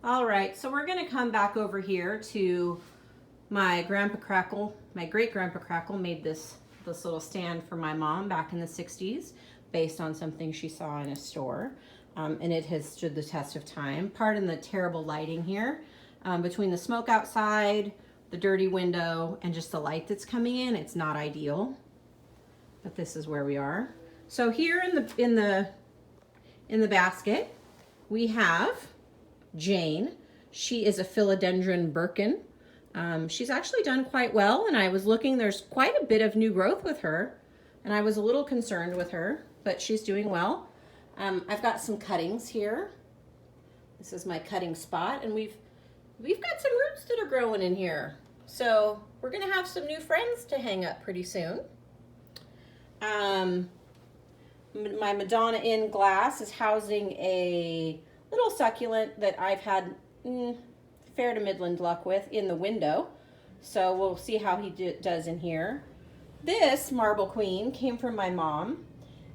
All right, so we're gonna come back over here to my Grandpa Crackle. My great Grandpa Crackle made this little stand for my mom back in the 60s based on something she saw in a store. And it has stood the test of time. Pardon the terrible lighting here. Between the smoke outside, the dirty window, and just the light that's coming in, it's not ideal. But this is where we are. So here in the basket, we have Jane. She is a philodendron Birkin. She's actually done quite well, and I was looking, there's quite a bit of new growth with her, and I was a little concerned with her, but she's doing well. I've got some cuttings here. This is my cutting spot, and we've got some roots that are growing in here. So we're gonna have some new friends to hang up pretty soon. My Madonna in glass is housing a little succulent that I've had fair to midland luck with in the window. So we'll see how he does in here. This Marble Queen came from my mom.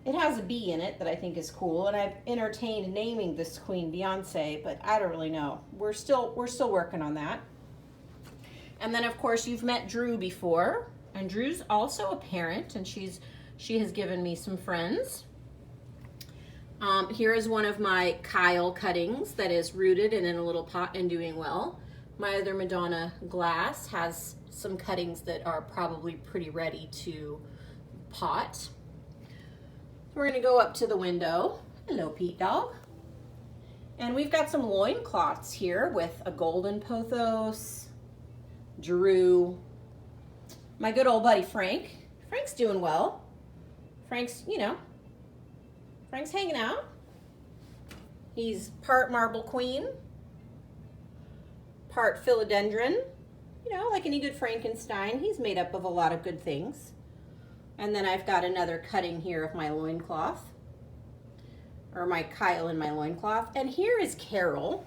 It has a bee in it that I think is cool, and I've entertained naming this queen Beyonce, but I don't really know. We're still working on that. And then of course you've met Drew before, and Drew's also a parent, and she has given me some friends. Here is one of my Kyle cuttings that is rooted and in a little pot and doing well. My other Madonna glass has some cuttings that are probably pretty ready to pot. We're gonna go up to the window. Hello, Pete Dog. And we've got some loincloths here with a golden pothos, Drew, my good old buddy Frank. Frank's doing well. Frank's hanging out. He's part Marble Queen, part philodendron. Like any good Frankenstein, he's made up of a lot of good things. And then I've got another cutting here of my loincloth, or my Kyle in my loincloth. And here is Carol.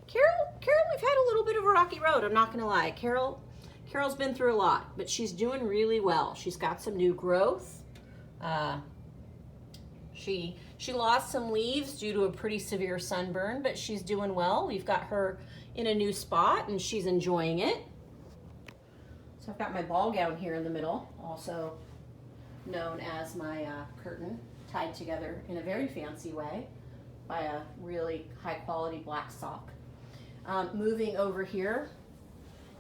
Carol, we've had a little bit of a rocky road, I'm not gonna lie. Carol's been through a lot, but she's doing really well. She's got some new growth. She lost some leaves due to a pretty severe sunburn, but she's doing well. We've got her in a new spot and she's enjoying it. So I've got my ball gown here in the middle, also known as my curtain, tied together in a very fancy way by a really high quality black sock. Moving over here,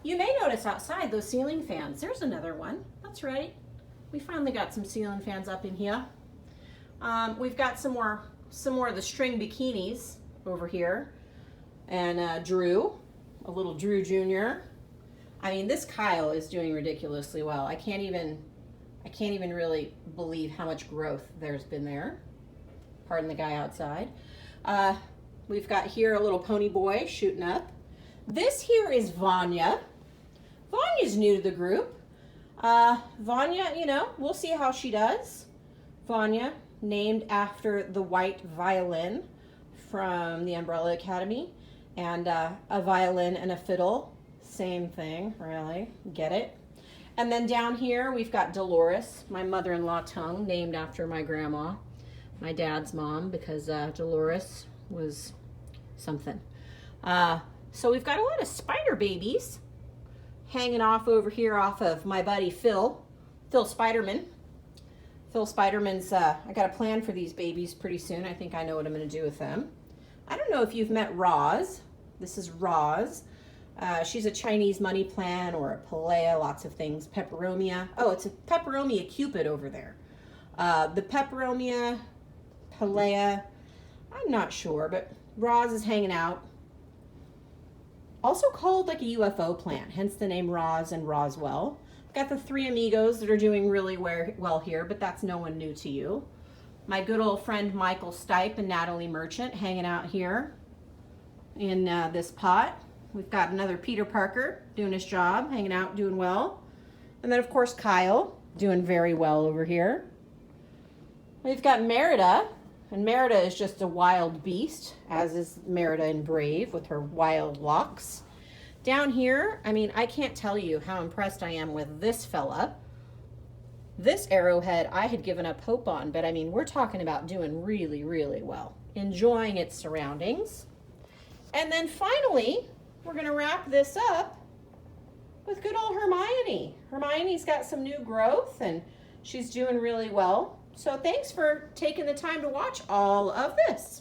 you may notice outside those ceiling fans. There's another one. That's right. We finally got some ceiling fans up in here. We've got some more of the string bikinis over here, and Drew, a little Drew Jr. I mean, this Kyle is doing ridiculously well. I can't even really believe how much growth there's been there. Pardon the guy outside. We've got here a little pony boy shooting up. This here is Vanya. Vanya's new to the group. Vanya, we'll see how she does. Vanya, named after the white violin from the Umbrella Academy, and a violin and a fiddle, same thing, really, get it? And then down here we've got Dolores, my mother-in-law tongue, named after my grandma, my dad's mom, because Dolores was something. So we've got a lot of spider babies hanging off over here off of my buddy Phil Spiderman. Phil Spiderman's, I got a plan for these babies pretty soon. I think I know what I'm gonna do with them. I don't know if you've met Roz. This is Roz. She's a Chinese money plant or a Pelea, lots of things. Peperomia. Oh, it's a Peperomia Cupid over there. The Peperomia, Pelea, I'm not sure, but Roz is hanging out. Also called like a UFO plant, hence the name Roz and Roswell. Got the three amigos that are doing really well here, but that's no one new to you. My good old friend Michael Stipe and Natalie Merchant hanging out here in this pot. We've got another Peter Parker doing his job, hanging out, doing well. And then of course Kyle, doing very well over here. We've got Merida, and Merida is just a wild beast, as is Merida in Brave with her wild locks. Down here, I mean, I can't tell you how impressed I am with this fella. This arrowhead I had given up hope on, but I mean, we're talking about doing really, really well. Enjoying its surroundings. And then finally, we're going to wrap this up with good old Hermione. Hermione's got some new growth and she's doing really well. So thanks for taking the time to watch all of this.